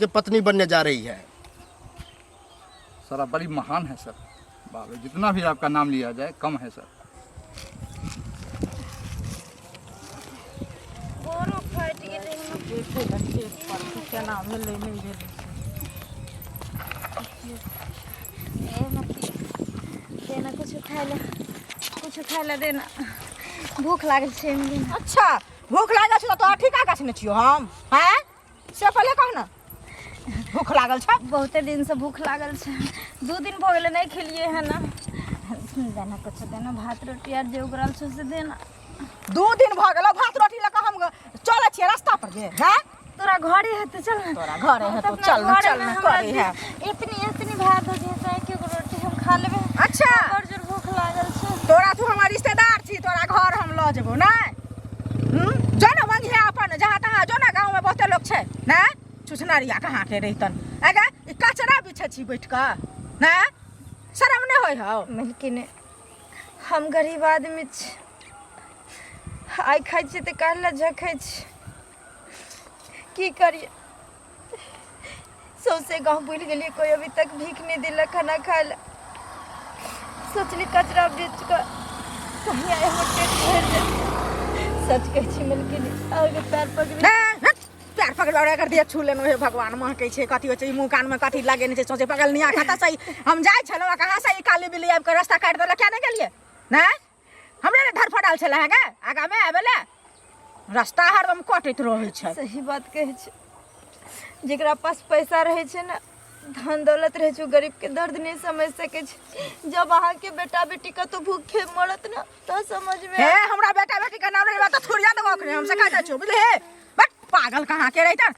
की पत्नी बनने जा रही है। सर आप बड़ी महान है सर, बाबा जितना भी आपका नाम लिया जाए कम है सर। देना कुछ खाए ला देना, भूख लागल छै। अच्छा भूख लागल छै तो ठीका काटने छियो हम, हैं से पहले कह ना भूख लागल छै। बहुते दिन से भूख लागल छै, 2 दिन भऽ गेलै नहीं खेलिए है ना। देना कुछ देना, भात रोटी आर जे उगरल छै से देना। 2 दिन भऽ गेल भात रोटी लऽ के हम चलै छियै रास्ता पर जे, हैं तोरा घरे है तो चल ना। तोरा घरे है तो चल ना करे है। इतनी भात हो जाए कि रोटी हम खा लेबे। अच्छा और जोर भूख लागल छै। तोरा तू हमार रिश्तेदार छी, तोरा घर हम ल जेबो ना। जो ना मंगिया अपन जहाँ तहाँ जो ना, गाँव में बहुते लोग छै ना, छुछनारिया कहाँ के रहितन आगे ई कचरा बिछे छी बैठ के ना, शर्म नहीं होय हो। लेकिन हम गरीब आदमी छी, आइ खाइ छी तऽ काल्हि झखै छी, की करिए। सौसे गाँव भूल गेलिए, कोई अभी तक भीख नहीं दिला खाना खाए ला। सोचली कचरा बेच कर कहीं आए हो पेट भर जाए। सच कह छी मिलकिन आगे पैर पकड़ पैर पकड़ कर दिया छू लेनो हे भगवान मां कह छे कथी हो छे मुंह कान में कथी लागे ने छे, सोचे पगल निया खाता सही। हम जाय छलो कहां से ई काली बिल्ली आब के रास्ता काट देला, क्या नहीं गेलिए ना, हमरे ने धर फडाल छले है गे आगा में आबेले रास्ता हरदम कटैत रहै छे। सही बात कहे छे, जेकरा पास पैसा रहे छे ना, धन दौलत रहे छे, गरीब के दर्द नहीं समझ सके छे। जब अहाँ के बेटा बेटी का तो भूखे मरत ना तो समझ में हे हमरा बेटा बेटी का नाम नहीं बता थुरिया दबो ओकरे हम से कहता छु बुझले। बट पागल कहां के रहितन,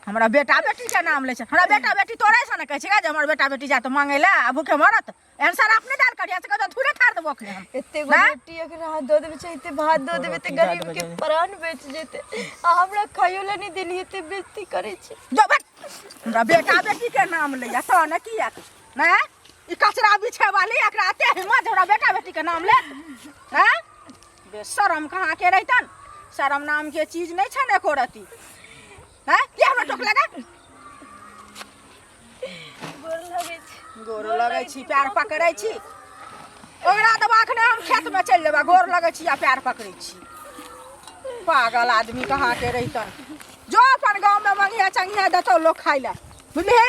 हमरा बेटा बेटी के नाम ले छे। हमरा बेटा बेटी तोरे से न कह छे जे हमर बेटा बेटी जा तो मांगे ला आ भूखे मरत, आंसर अपने डाल करिया से कहता थुरे ठार दबो ओकरे हम। एते गो बेटी अगर हाथ दो देबे चाहिए, भात दो देबे ते गरीब के प्राण बेच जेते। आ हमरा खाइयो ला नहीं देली ते बेइज्जती करे छे। जो बट हमरा बेटा बेटी के नाम ले या तो न किया ना, ई कचरा बिछे वाली एकरा आते हिम्मत हमरा बेटा बेटी के नाम ले, हैं बेशरम कहां के रहितन। शरम नाम के चीज नहीं छे एको रती, हैं ये हमरा टोक लगा गोर लगे छी पैर पकड़ै छी ओकरा दबा अखने हम खेत में चल जेबा, गोर लगे छी आ पैर पकड़ै छी। पागल आदमी कहां के रहितन। जो अपन गांव में मंगिया चंगिया देतो लोग खाइ ला बुझले,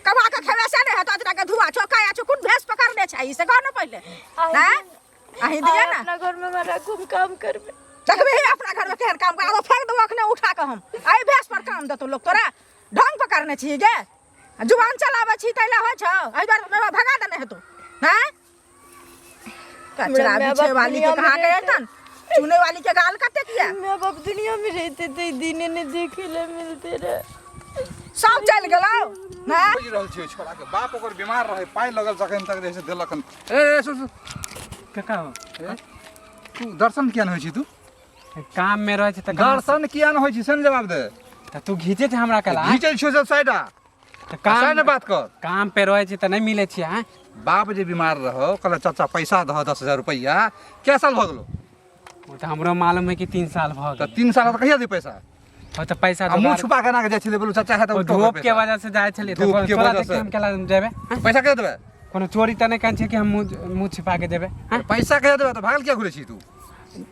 कमा के खेबे से नहीं हतो तोरा के धुआ चौका या चुकुन भेस पकड़ने छै ई से कह न पहले ना आही दिया ना। अपना घर में मारा खूब काम करबे, देखबे अपना घर में केहन काम कर फेंक दबो अखने उठा के हम आई भेस पर काम देतो लोग तोरा ढंग पकड़ने छी गे, जुबान चलावे छी तैला हो छ आई बार में भगा देने हेतु ना। कचरा बिछे वाली के कहां के रहतन, चुने वाली के गाल कते किया। मैं बाप दुनिया में रहते थे दिन ने देखे ले मिलते रहे, सब चल गेलो ना। खोज रहल छियै छोड़ा के बाप ओकर बीमार रहे, पाई लगल जखन तक जैसे देलकन। ए सुन कका हो तू दर्शन किया न होई छी, तू काम में रहे त दर्शन किया न होई छी सन जवाब दे। त तू घीचे छ हमरा कला घीचै छियो सब साइडा त काम न बात कर। काम पे रहे छ त नहीं मिले छी। हां बाप जे बीमार रहो कहला चाचा पैसा दह 10,000 रुपया, क्या साल भ गेलो? वो त हमरो मालूम है कि 3 साल भ त गेल। 3 साल त कहिया दे पैसा? और त पैसा मुंह छुपा के ना के जाय छले बोलू चाचा है त धूप के वजह से जाय छले त धूप के वजह से हम केला जेबे। पैसा के देबे? कोनो चोरी त नहीं कन छै कि हम मुंह छिपा के देबे। हां पैसा के देबे त भागल क्या घुरे छी तू?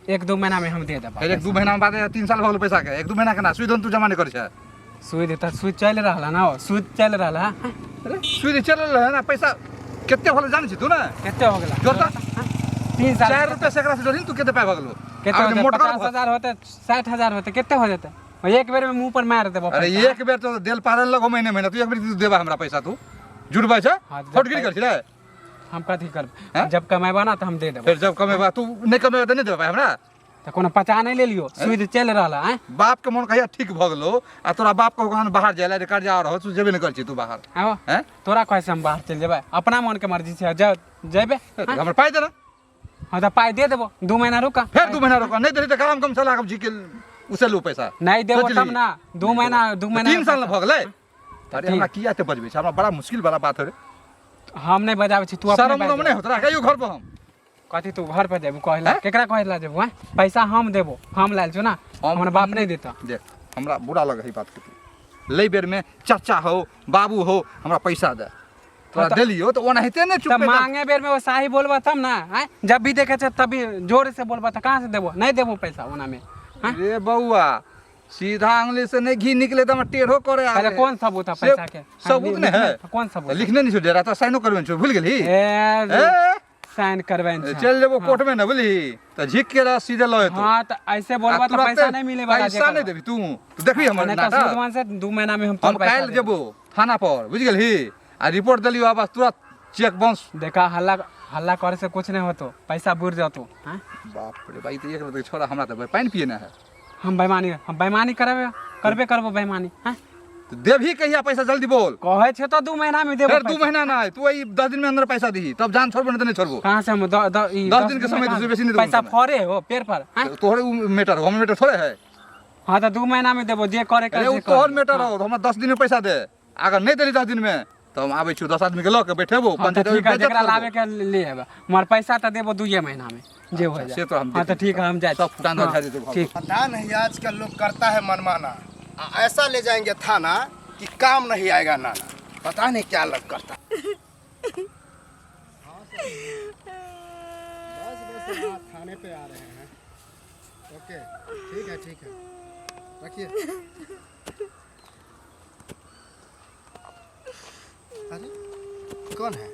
1-2 महीना में हम दे देबे। फिर 1-2 महीना बाद 3 साल भ गेलो पैसा के, 1-2 महीना के ना सुई तू जमा नहीं करे छ। सुई देता सुई चल रहला ना, सुई चल रहला। अरे सुई चल रहा है ना, पैसा केते होले जान छी तू ना? केते हो गेला जोता 3 साल 4 रुपया सेकरा से जोरी तू केते पाए भगलो? केते होते 50,000 होते 60,000 होते केते हो जेते? एक बेर में मुंह पर मार देबो। अरे एक बेर तो देल पारन लगो महीने महीना, तू एक बेर तू देबा हमरा पैसा, तू जुड़बा छ फटगिरी कर छी रे। हम कथी करब, जब कमेबा ना त हम दे देबो। फिर जब कमेबा तू नहीं कमेबा त नहीं देबा हमरा। त कोनो पचा नहीं ले लियो, सुई चल रहला। हैं बाप के मन कहिया ठीक भ गेलो आ तोरा बाप के ओखान बाहर जायला रे कर्जा रहो तू जेबे नहीं कर छी तू बाहर। आओ हैं तोरा कहै से हम बाहर चल जेबै, अपना मन के मर्जी से जेबे। हमरा पाई दे ना। हां त पाई दे देबो, 2 महीना रुका। फिर 2 महीना रुका, नहीं दे त काम कम चला के जी के उसे लो पैसा नहीं देबो तब ना 2 महीना 3 साल न भ गेलै। अरे हमरा किया ते बजबे छ, हमरा बड़ा मुश्किल वाला बात है रे। हम नहीं बजाबै छी, तू अपने शर्म नहीं होत रहा कहियो घर पर हम कथी तू घर पे देबो कहला केकरा कहला जेबो? हैं पैसा हम देबो, हम लाल छु ना, हमर बाप नहीं देता। देख हमरा बुरा लगे है बात के, लई बेर में चाचा हो बाबू हो हमरा पैसा दे तोरा तो- देलियो तो ओनाहिते ने तब चुप मांगे बेर में वो साही बोलबा तब ना आय जब भी देखे तभी जोर से बोलबा तो कहाँ से देबो नहीं देबो पैसा ओना में हाँ? रे बउआ सीधा अंगली से नहीं घी निकले तो हम टेढ़ो करे अरे आवे। कौन सबूत है से- पैसा के सबूत नहीं है कौन सबूत तो लिखने नहीं छो दे रहा था साइनो करवे छो भूल गेली ए साइन करवाइन चल जेबो कोर्ट में ना बोली तो झिक के रह सीधे लए तो हाँ तो ऐसे बोलबा तो पैसा नहीं मिले वाला पैसा नहीं देबी तू तो देखबी हमर नाटक सुदमान से 2 महीना में हम हम तुरंत पैसा काल दे जेबो थाना पर बुझ गेलही आ रिपोर्ट देलियो आवाज तुरंत चेक बाउंस देखा हल्ला हल्ला करे से कुछ नहीं होतो पैसा बुर जातो हाँ बाप रे भाई तो एक बार छोड़ा हमरा तो पानी पिए ना है हम बेईमानी करबे करबो बेईमानी हाँ तो देबही कहिया पैसा जल्दी बोल कहे छे तो 2 महीना में देबो फिर 2 महीना ना तू वही 10 दिन में अंदर पैसा दी तब जान छोड़बो नहीं तो नहीं छोड़बो कहाँ से हम 10 दिन के समय कहाँ- से बेसी नहीं देबो पैसा समय। फरे हो पेड़ पर हाँ तोहरे मैटर हो हम मैटर थोड़े है हाँ तो 2 महीना में देबो जे करे अरे वो तोहर मैटर हो तो हमरा 10 दिन में पैसा दे अगर नहीं देली 10 दिन में तो हम आबै छी 10 आदमी के ल के बैठेबो हाँ तो ठीक है बेइज्जत जकरा करबो। लावे के ले आबे हमार पैसा तो देबो 2 महीना में जे हो से जाए तो हम हाँ तो ठीक है हम जाए सब फुटान हाँ, उठा देते भागो। ठीक पता नहीं आजकल लोग करता है मनमाना ऐसा ले जाएंगे थाना कि काम नहीं आएगा नाना पता नहीं क्या लग करता थाने पे आ रहे हैं ओके ठीक है रखिए अरे कौन है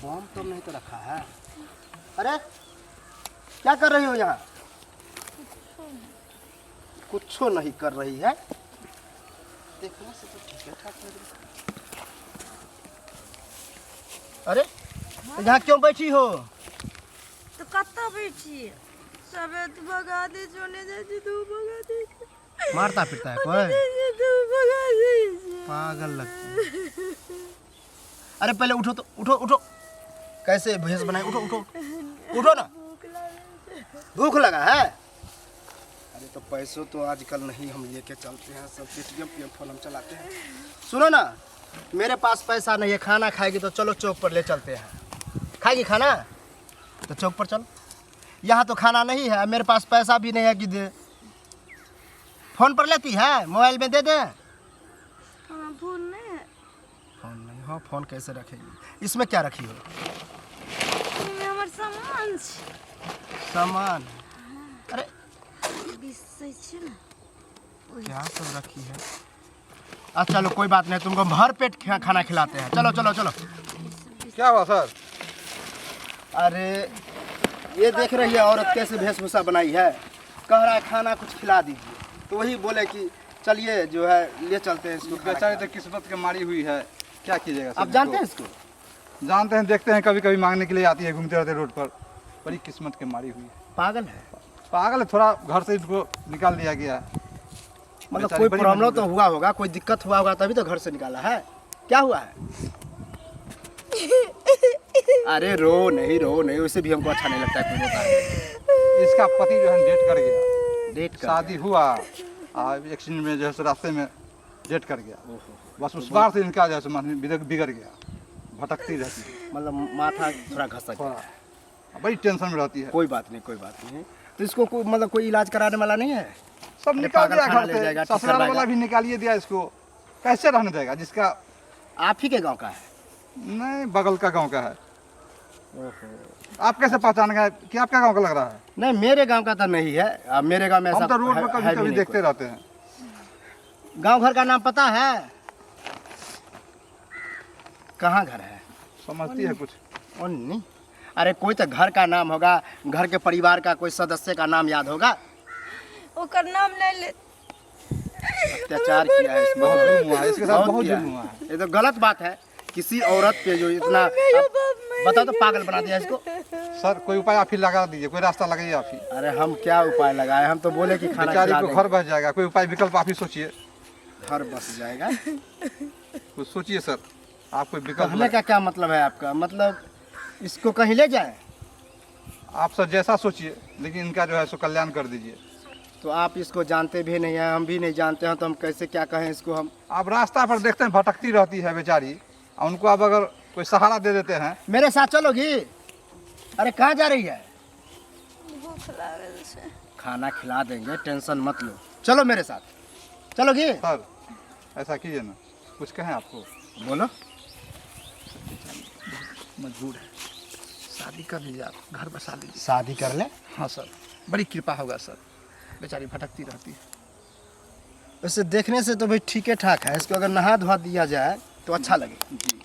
बम तो नहीं तो रखा है अरे क्या कर रही हो यहाँ कुछ नहीं कर रही है देखने से तो ठीक है ठाक लग रही है। अरे यहाँ क्यों बैठी हो तो कत्ता बैठी सबे तू भगा दे जोने जाती तू भगा दे मारता फिरता है कोई तू भगा दे पागल लगती है। अरे पहले उठो तो उठो कैसे भेष बनाए उठो ना भूख लगा है अरे तो पैसों तो आजकल नहीं हम लेके चलते हैं सब पेटीएम फोन हम चलाते हैं सुनो ना मेरे पास पैसा नहीं है खाना खाएगी तो चलो चौक पर ले चलते हैं खाएगी खाना तो चौक पर चलो यहाँ तो खाना नहीं है मेरे पास पैसा भी नहीं है कि दे फोन पर लेती है मोबाइल में दे दे हमारा फोन नहीं है फोन नहीं हो फोन कैसे रखेगी इसमें क्या रखी हो इसमें हमार सामान छै सामान अरे बिसै छै ना क्या सब रखी है अच्छा चलो कोई बात नहीं तुमको भर पेट खाना खिलाते हैं चलो क्या हुआ सर अरे ये देख रही है औरत कैसे वेशभूषा बनाई है कह रहा है खाना कुछ खिला दीजिए तो वही बोले कि चलिए जो है ले चलते हैं इसको खाना बेचारी तो खिलाते किस्मत के मारी हुई है क्या कीजिएगा हैं। सर आप जानते हैं इसको जानते हैं देखते हैं कभी कभी मांगने के लिए आती है घूमते रहते रोड पर बड़ी किस्मत के मारी हुई है पागल है पागल है थोड़ा घर से इसको निकाल दिया गया है मतलब बेचारी कोई बड़ी प्रॉब्लम मजबूर तो है। हुआ होगा कोई दिक्कत हुआ होगा तभी तो घर से निकाला है क्या हुआ है अरे रो नहीं वैसे भी हमको अच्छा नहीं लगता है कोई रोता है इसका पति जो है डेट कर गया डेट का शादी हुआ और एक्सीडेंट में जो है सो रास्ते में डेट कर गया बस उस बार से इनका जो है सो मन बिगड़ गया भटकती रहती है मतलब माथा थोड़ा घसक गया। थोड़ा बड़ी टेंशन में रहती है कोई बात नहीं तो इसको कोई मतलब कोई इलाज कराने वाला नहीं है सब अरे निकाल पागल दिया खाना घर ले से जाएगा, ठीक ससुराल करवाएगा। वाला भी निकालिए दिया इसको कैसे रहने देगा जिसका आप ही के गांव का है नहीं बगल का गांव का है आप कैसे पहचान गए कि आपका गांव का लग रहा है नहीं मेरे गांव का तो नहीं है अब मेरे गांव में ऐसा हम तो रोड है- पर है कभी भी कभी नहीं देखते रहते हैं कोई। गांव घर का नाम पता है कहाँ घर है समझती है कुछ नहीं अरे कोई तो घर का नाम होगा घर के परिवार का कोई सदस्य का नाम याद होगा ओकर नाम नहीं ले अत्याचार किया है इसमें बहुत जुल्म हुआ है इसके साथ बहुत किया जुल्म है। हुआ है ये तो गलत बात है किसी औरत पे जो इतना बताओ तो पागल बना दिया इसको सर कोई उपाय आप ही लगा दीजिए कोई रास्ता लगाइए आप ही अरे हम क्या उपाय लगाए हम तो बोले कि खाना बेचारी खिला को देंगे। घर बस जाएगा कोई उपाय विकल्प आप ही सोचिए घर बस जाएगा कुछ सोचिए सर आप कोई विकल्प कहने का क्या मतलब है आपका मतलब इसको कहीं ले जाए आप सर जैसा सोचिए लेकिन इनका जो है सो कल्याण कर दीजिए तो आप इसको जानते भी नहीं हैं हम भी नहीं जानते हैं तो हम कैसे क्या कहें इसको हम आप रास्ता पर देखते हैं भटकती रहती है बेचारी और उनको आप अगर कोई सहारा दे देते हैं मेरे साथ चलोगी अरे कहाँ जा रही है भूख लागल छै खाना खिला देंगे, टेंशन मत लो। चलो मेरे साथ, चलोगे? सर ऐसा कीजिए ना, कुछ कहें आपको? बोलो। मजबूर है, शादी कर लीजिए आप, घर बसा लीजिए। शादी कर ले। हाँ सर, बड़ी कृपा होगा सर, बेचारी भटकती रहती है। वैसे देखने से तो भाई ठीक ठाक है, इसको अगर नहा धोवा दिया जाए तो अच्छा लगे। जी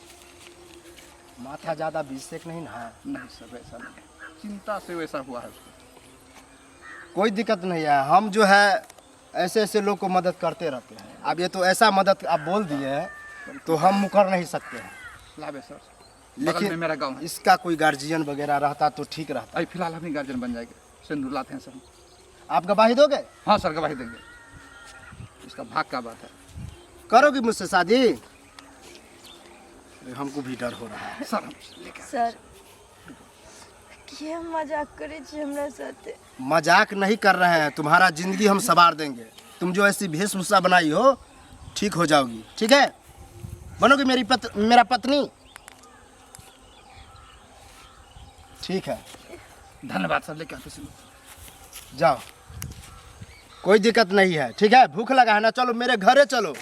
माथा ज़्यादा बीच से नहीं ना है। नहीं सर, वैसा नहीं, चिंता से वैसा हुआ है उसको। कोई दिक्कत नहीं है, हम जो है ऐसे ऐसे लोग को मदद करते रहते हैं। अब ये तो ऐसा मदद आप बोल दिए हैं तो हम मुकर नहीं सकते हैं। लावे सर, बगल में लेकिन मेरा गांव है। इसका कोई गार्जियन वगैरह रहता तो ठीक रहता। अभी फिलहाल हम ही गार्जियन बन जाएंगे, सिंदूर लाते हैं सर। आप गवाही दोगे? हाँ सर, गवाही देंगे, इसका भाग का बात है। करोगी मुझसे शादी? अरे हमको भी डर हो रहा है। सर हम लेकर सर ये मजाक करे छी हमरा साथे। मजाक नहीं कर रहे हैं, तुम्हारा जिंदगी हम संवार देंगे। तुम जो ऐसी वेशभूषा बनाई हो ठीक हो जाओगी, ठीक है? बनोगी मेरा पत्नी? ठीक है, धन्यवाद सर, लेकर आते जाओ, कोई दिक्कत नहीं है, ठीक है? भूख लगा है ना, चलो मेरे घरे चलो,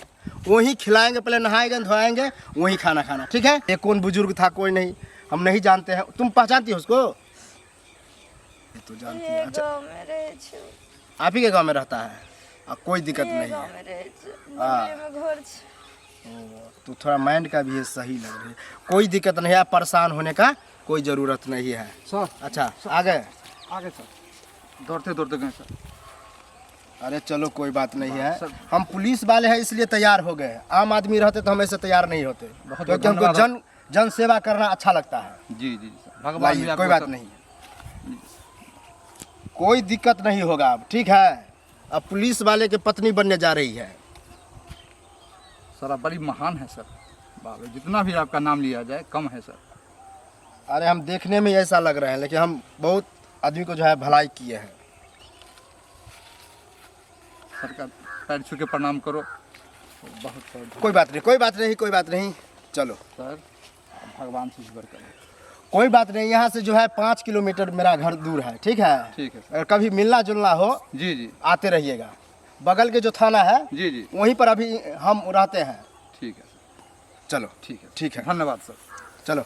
वहीं खिलाएंगे, पहले नहाएंगे धोएंगे, वहीं खाना खाना, ठीक है? ये कौन बुजुर्ग था कोई नहीं, हम नहीं जानते हैं। तुम पहचानती हो उसको? ये तो जानती है। अच्छा, गाँव में रहे छी, आप ही के गांव में रहता है? कोई दिक्कत नहीं गाँव है। में रहे छी, बगले में घर छी। तो थोड़ा माइंड का भी ये सही लग रही है, कोई दिक्कत नहीं है, परेशान होने का कोई ज़रूरत नहीं है। सर अच्छा आ गए? आगे सर, दौड़ते दौड़ते गए सर। अरे चलो कोई बात नहीं है, सर। हम पुलिस वाले हैं इसलिए तैयार हो गए। आम आदमी रहते तो हम ऐसे तैयार नहीं होते, बहुत क्योंकि हमको धन्यवाद। जन सेवा करना अच्छा लगता है। जी जी सर, भगवान लाइए, भी कोई आपको बात सर- नहीं है, कोई दिक्कत नहीं होगा अब, ठीक है? अब पुलिस वाले के पत्नी बनने जा रही है। सर आप बड़ी महान है सर, बाप रे, जितना भी आपका नाम लिया जाए कम है सर। अरे हम देखने में ऐसा लग रहे हैं, लेकिन हम बहुत आदमी को जो है भलाई किए हैं। सर का पैर छू के प्रणाम करो, बहुत बहुत कोई बात नहीं, कोई बात नहीं, कोई बात नहीं, चलो सर, भगवान से ईश्वर करें। कोई बात नहीं। यहाँ से जो है 5 किलोमीटर मेरा घर दूर है, ठीक है? ठीक है सर। अगर कभी मिलना जुलना हो जी जी आते रहिएगा। बगल के जो थाना है जी जी, वहीं पर अभी हम रहते हैं। ठीक है सर, चलो ठीक है ठीक है, धन्यवाद सर। चलो।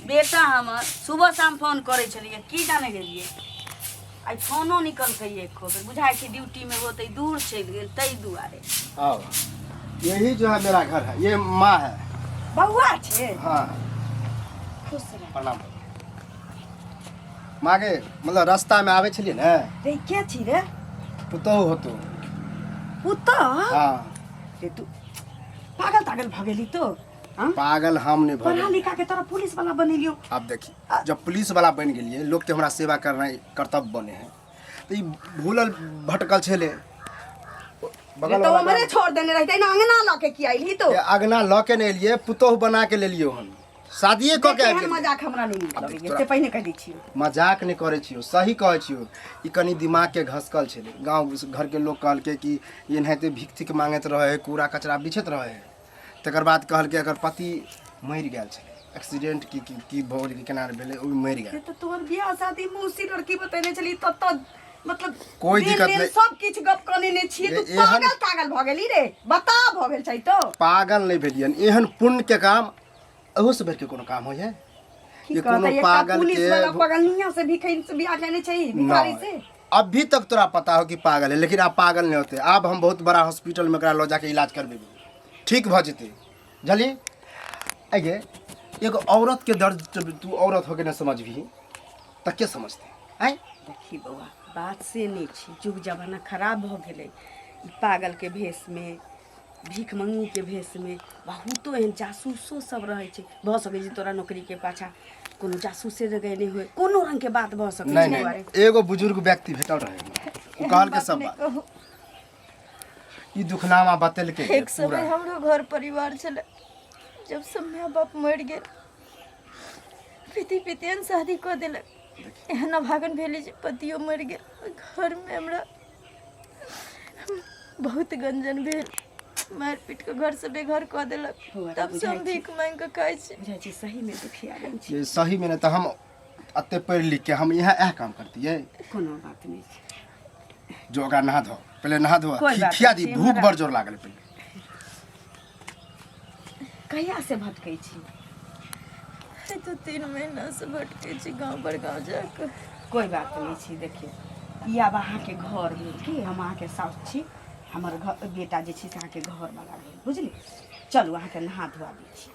बेटा हमर सुबह शाम फोन करे छलिए, की जाने गेलिए आई फोनो निकलकै एको बेर, बुझाइ छै ड्यूटी में होते दूर चलि गेल तै दुआरे। आओ, यही जो है मेरा घर है, ये माँ है। बौआ छै? हाँ, खुश रह। प्रणाम। माँ के मतलब रास्ता में आवे छलिए ने, रे के छी रे? पुतहु हो तो। पुता हाँ, रे तू पागल तागल भ गेली तो? हाँ? पागल हम नहीं पढ़ा भले। लिखा के तोरा पुलिस वाला बनेलियो। अब देखिए, जब पुलिस वाला बन गेलिए, लोग के हमरा सेवा करना कर्तव्य बने हैं, तो ये भूलल भटकल छले। रे बगल तो वाला हमरे छोड़ देने रहते ना, अंगना लाके की आइली तो? ये अगना लऽ के नहीं लिए, पुतहु बना के ले लियो हम, शादिये कऽ के आबि एहन गेलियै। मजाक हमरा नहीं नीक अब लगैए, तोरा- से पहिने कह दै छियो। मजाक नहीं करे छियो, सही कहे छियो। ई कनी दिमाग के घसकल छले। गांव घर के लोग कहलके कि ये नाहिते भीख थिक मांगैत रहे, कूड़ा कचरा बिछैत रहे। तकर बाद कहलके अगर पति मरि गेल छले, एक्सीडेंट की भऽ गेल, केना भेलै, ओ मरि से गेल। तो तोहर बियाह शादी मौसी लड़की बतेने छली तब तो मतलब कोई दिन दिक्कत दिन नहीं। सब किछ गप कने ने छिए, तू एहन- पागल तागल भ गेली रे, बता भ गेल छै तो? पागल नहीं भेलियन, एहन पुण्य के काम अहो से बढ़ के कोनो काम होय है? की ये कहता कोनो है पागल पुलिस के वाला पगलनिया से भिखारी से बियाह जाने चाहिए, भिखारी से? नहीं, अभी तक तोरा पता हो कि पागल है, लेकिन आप पागल नहीं होते। अब हम बहुत बड़ा हॉस्पिटल में एकरा लो जाके इलाज करबेबे, ठीक भ जेते। जली आगे एगो औरत के दर्द जब तू औरत होके न समझबी त के समझते आय? देखी बौआ, बात से नहीं छी, जुग जमाना खराब भ गेलै। ई पागल के भेष में, भीख मंगी के भेष में बहुतो एहन जासूसो सब रहे छै। भ सकै छै तोरा नौकरी के पाछा कोनो जासूसे लगेने हुए, कोनो रंग के बात भ सकै नहीं छै दुआरे। नहीं, एगो बुजुर्ग व्यक्ति भेटल रहे, उ कहल के सब बात कहू, ई दुखनामा बतेल के एक समय हमरो घर परिवार चले, जब सब माँ बाप मर गेल, पति पितियन शादी कऽ देलक, एहन अभागन भेलै जे पतियो मरि गेल। घर में हमरा बहुत गंजन भेल, मारि पीट के घर से बेघर कऽ देलक। हुआ, तब से हम बुझाइ भीख मांगि के खाइ छी। बुझाइ छै सही में दुखिया गेल छी। ये सही में नहीं तो हम अते पढ़ लिख के हम यहाँ काम करती है। कोनो बात नहीं छै। जो ओकरा नहा धो, पहले नहा धो, कोई बात खिया नहीं, दी, से भूख हमरा- बड़ जोर लागल पहले। कहिया से भटकै छी? तो 3 महीना से भटके छी गाँव पर गाँव जाकर। कोई बात नहीं छी, देखिए ई आब अहाँके घर भेल कि हम अहाँके साउस छी, हमर घर बेटा जे छै से अहाँके घरवला भेल, बुझली? चलू अहाँके नहा धुआ दै छी।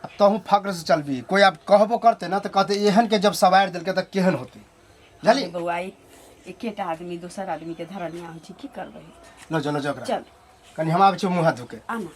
अब तहूँ फक्र से चलबी, कोई अब कहबो करते ना तो कहते एहन के जब सवार दिल के तो केहन होते, अरे जानी? बौआ एकेटा आदमी दोसर आदमी के धरनिया होइ छै, की करबै? लो जो ओकरा। चल कनी हम आबै छी मुँह हाथ धोके। आना